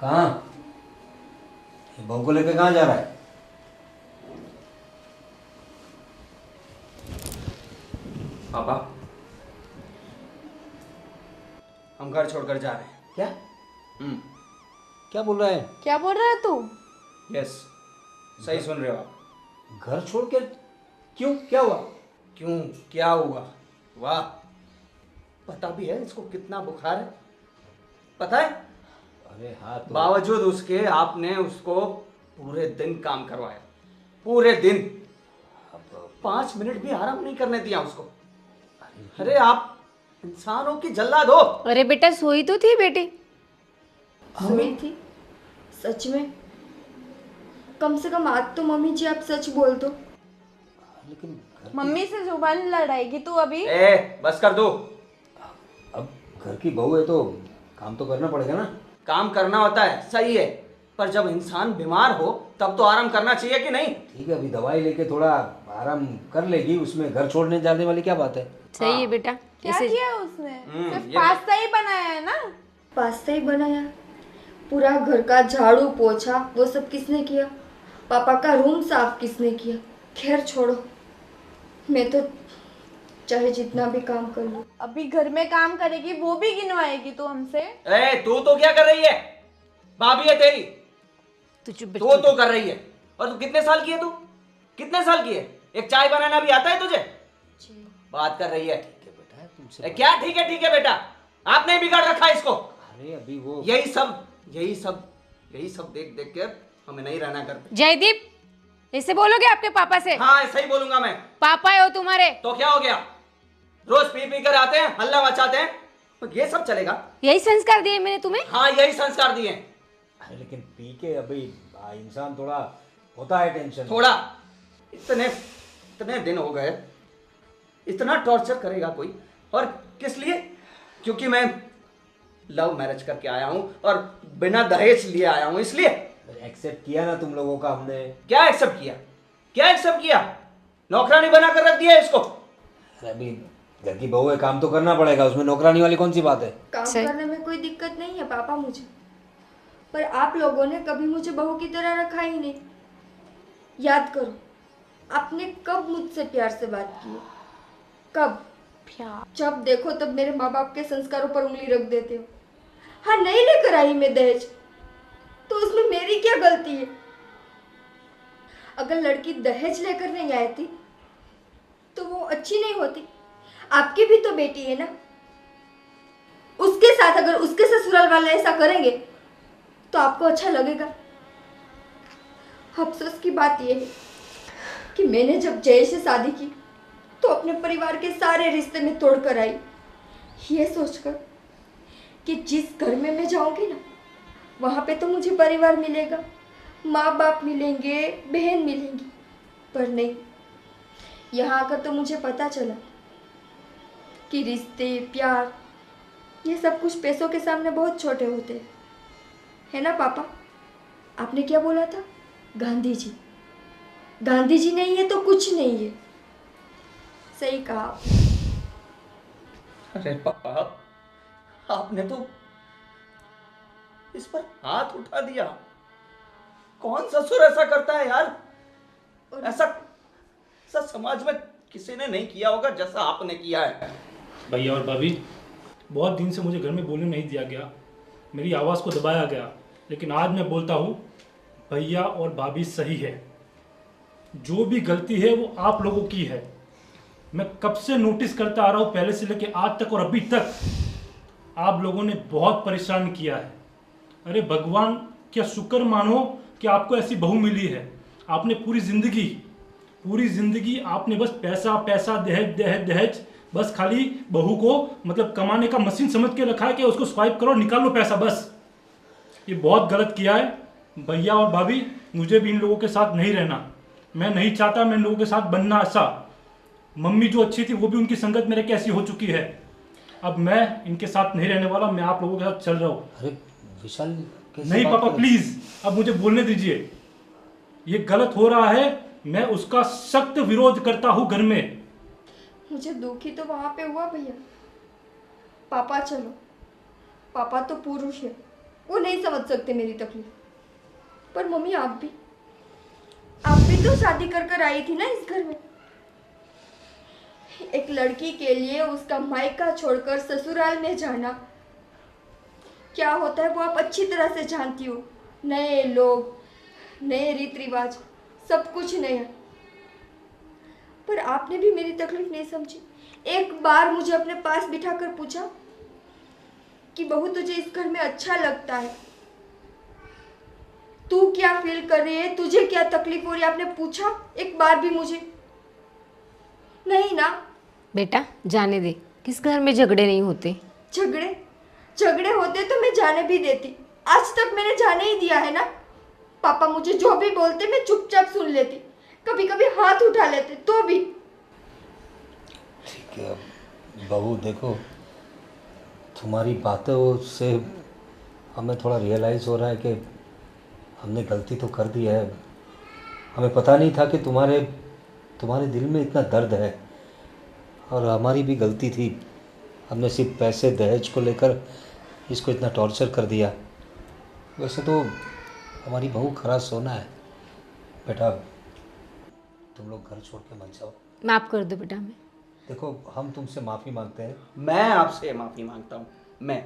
कहाँ, ये बहू को लेकर कहाँ जा रहा है? पापा, हम घर छोड़कर जा रहे हैं। क्या हम्म, क्या बोल रहा है? क्या बोल रहा है तू? यस, सही सुन रहे हो आप। घर छोड़ के? क्यों, क्या हुआ? क्यों, क्या हुआ? वाह, पता भी है इसको कितना बुखार है, पता है? अरे हाँ तो बावजूद उसके आपने उसको पूरे दिन काम करवाया, पूरे दिन 5 मिनट भी आराम नहीं करने दिया उसको। अरे आप इंसान हो कि जल्लाद हो? अरे बेटा सोई तो थी बेटी। सोई थी? सच में? कम से कम आज तो मम्मी जी आप सच बोल दो। लेकिन मम्मी से जुबान लड़ाएगी तू अभी? बस कर दो। अब घर की बहू है तो काम तो करना पड़ेगा ना। काम करना होता है, सही है, पर जब इंसान बीमार हो तब तो आराम करना चाहिए कि नहीं? ठीक है, अभी दवाई लेके थोड़ा आराम कर लेगी, उसमें घर छोड़ने जाने वाली क्या बात है। सही है बेटा। क्या इसे किया उसने? सिर्फ ये- पास्ता ही बनाया है ना? पास्ता ही बनाया? पूरा घर का झाड़ू पोछा वो सब किसने किया? पापा का रूम साफ किसने किया? खैर छोड़ो, मैं तो चाहे जितना भी काम कर लूं। अभी घर में काम करेगी वो भी गिनवाएगी तू हमसे? तू तो क्या कर रही है? भाभी है तेरी, तू चुप तू तो कर रही है। और तू कितने साल की है? तू कितने साल की है? एक चाय बनाना भी आता है तुझे? बात कर रही है। ठीक है बेटा, तुमसे क्या ठीक है बेटा, आपने ही बिगाड़ रखा है इसको। अरे अभी वो यही सब देख देख के हमें नहीं रहना करते। जयदीप ऐसे बोलोगे आपके पापा से? हाँ, ऐसा ही बोलूंगा मैं। पापा है हो तुम्हारे। तो क्या हो गया? रोज पी पी कर आते हैं, हल्ला मचाते हैं, तो ये सब चलेगा? यही संस्कार दिए मैंने तुम्हें। हाँ, यही संस्कार दिए। अरे लेकिन पी के अभी इंसान थोड़ा होता है टेंशन। थोड़ा, इतने दिन हो गए, इतना टॉर्चर करेगा कोई? और किस लिए? क्योंकि मैं लव मैरिज करके आया हूं और बिना दहेज लिए आया हूं, इसलिए। एक्सेप्ट किया ना तुम लोगों का हमने। क्या एक्सेप्ट किया? क्या एक्सेप्ट किया? नौकरानी बना कर रख दिया इसको। अरे अभी घर की बहू है, काम तो करना पड़ेगा, उसमें नौकरानी वाली कौन सी बात है। काम सही। करने में कोई दिक्कत नहीं है पापा मुझे, पर आप लोगों ने कभी मुझे बहू की तरह रखा ही नहीं। याद करो, आपने कब मुझसे प्यार से बात की है? कब? जब देखो तब मेरे माँ बाप के संस्कारों पर उंगली रख देते हो। हाँ, नहीं लेकर आई मैं दहेज, तो उसमें मेरी क्या गलती है? अगर लड़की दहेज लेकर नहीं आई थी तो वो अच्छी नहीं होती। आपकी भी तो बेटी है ना, उसके साथ अगर उसके ससुराल वाले ऐसा करेंगे तो आपको अच्छा लगेगा? अफसोस की बात यह है कि मैंने जब जय से शादी की तो अपने परिवार के सारे रिश्ते में तोड़कर आई, ये सोचकर कि जिस घर में मैं जाऊंगी ना वहाँ पे तो मुझे परिवार मिलेगा, माँ बाप मिलेंगे, बहन मिलेंगी। पर नहीं, यहाँ आकर तो मुझे पता चला कि रिश्ते, प्यार, ये सब कुछ पैसों के सामने बहुत छोटे होते हैं, है ना पापा? आपने क्या बोला था? गांधी जी। गांधी जी नहीं है तो कुछ नहीं है। सही कहा आपने। अरे पापा, आपने तो इस पर हाथ उठा दिया। कौन ससुर ऐसा करता है यार? ऐसा समाज में किसी ने नहीं किया होगा जैसा आपने किया है। भैया और भाभी, बहुत दिन से मुझे घर में बोलने नहीं दिया गया, मेरी आवाज़ को दबाया गया, लेकिन आज मैं बोलता हूँ, भैया और भाभी सही है। जो भी गलती है वो आप लोगों की है। मैं कब से नोटिस करता आ रहा हूँ, पहले से लेके आज तक और अभी तक आप लोगों ने बहुत परेशान किया है। अरे भगवान, क्या शुक्र मानो कि आपको ऐसी बहू मिली है। आपने पूरी जिंदगी आपने बस पैसा पैसा दहेज दहेज दहेज बस खाली बहू को मतलब कमाने का मशीन समझ के रखा है कि उसको स्वाइप करो निकाल लो पैसा बस। ये बहुत गलत किया है भैया और भाभी, मुझे भी इन लोगों के साथ नहीं रहना। मैं नहीं चाहता मैं इन लोगों के साथ बनना ऐसा। मम्मी जो अच्छी थी वो भी उनकी संगत मेरे कैसी हो चुकी है। अब मैं इनके साथ नहीं रहने वाला, मैं आप लोगों के साथ चल रहा हूँ। अरे विशाल कैसे नहीं बात पापा कर रहे हो? प्लीज अब मुझे बोलने दीजिए, ये गलत हो रहा है। मैं उसका सख्त विरोध करता हूँ घर में। मुझे दुखी तो वहाँ पे हुआ भैया। पापा चलो, पापा तो पुरुष है, वो नहीं समझ सकते मेरी तकलीफ। पर मम्मी आप भी तो शादी कर कर आई थी ना इस घर में। एक लड़की के लिए उसका मायका छोड़कर ससुराल में जाना क्या होता है वो आप अच्छी तरह से जानती हो। नए लोग, नए रीत रिवाज, सब कुछ नया। पर आपने भी मेरी तकलीफ नहीं समझी। एक बार मुझे अपने पास बिठाकर पूछा कि बहू तुझे इस घर में अच्छा लगता है, तू क्या फील कर रही है, तुझे क्या तकलीफ हो रही है, आपने पूछा एक बार भी मुझे? नहीं ना। बेटा जाने दे, किस घर में झगड़े नहीं होते। झगड़े होते तो मैं जाने भी देती। आज तक मैंने जाने ही दिया है ना। पापा मुझे जो भी बोलते मैं चुपचाप सुन लेती, कभी कभी हाथ उठा लेते तो भी। ठीक है बहू, देखो तुम्हारी बातों से हमें थोड़ा रियलाइज़ हो रहा है कि हमने गलती तो कर दी है। हमें पता नहीं था कि तुम्हारे दिल में इतना दर्द है, और हमारी भी गलती थी। हमने सिर्फ पैसे दहेज को लेकर इसको इतना टॉर्चर कर दिया। वैसे तो हमारी बहू खरा सोना है। बेटा तुम लोग घर छोड़ के मत जाओ। माफ़ कर दो बेटा हमें। देखो हम तुमसे माफ़ी मांगते हैं। मैं आपसे माफ़ी मांगता हूँ। मैं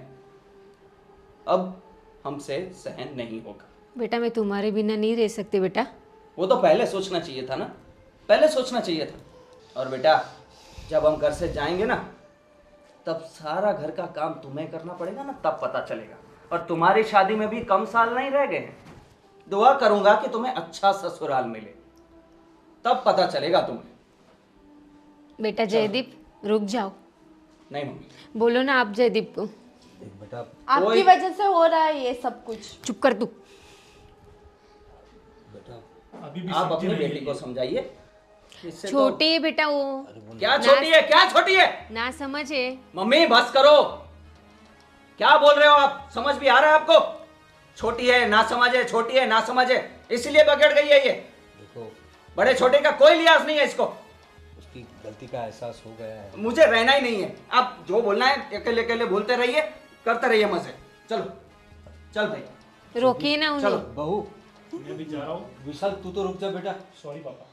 अब हमसे सहन नहीं होगा। बेटा मैं तुम्हारे बिना नहीं रह सकती बेटा। वो तो पहले सोचना चाहिए था ना, पहले सोचना चाहिए था। और बेटा जब हम घर से जाएंगे ना, तब सारा घर का काम तुम्हें करना पड़ेगा ना, तब पता चलेगा। और तुम्हारी शादी में भी कम साल नहीं रह गए हैं। दुआ करूंगा कि तुम्हें अच्छा ससुराल मिले, तब पता चलेगा तुम्हें। बेटा जयदीप रुक जाओ। नहीं मम्मी, बोलो ना आप जयदीप को। देख बेटा, आपकी कोई- वजह से हो रहा है ये सब कुछ। चुप कर तू। बेटा अभी भी आप समझे अपनी नहीं बेटी ये। को समझाइए। इससे तो- छोटी है बेटा वो, क्या छोटी है, क्या छोटी है? ना समझे। मम्मी बस करो, क्या बोल रहे हो आप? समझ भी आ रहा है आपको? छोटी है ना समझे, छोटी है ना समझे, इसलिए बिगड़ गई है ये। देखो बड़े छोटे का कोई लिहाज नहीं है इसको। उसकी गलती का एहसास हो गया है। मुझे रहना ही नहीं है। आप जो बोलना है अकेले अकेले बोलते रहिए, करते रहिए मजे। चलो चल भाई, रोकिए ना चलो उन्हें। बहू मैं भी जा रहा हूँ। विशाल तू तो रुक जा बेटा। सॉरी पापा।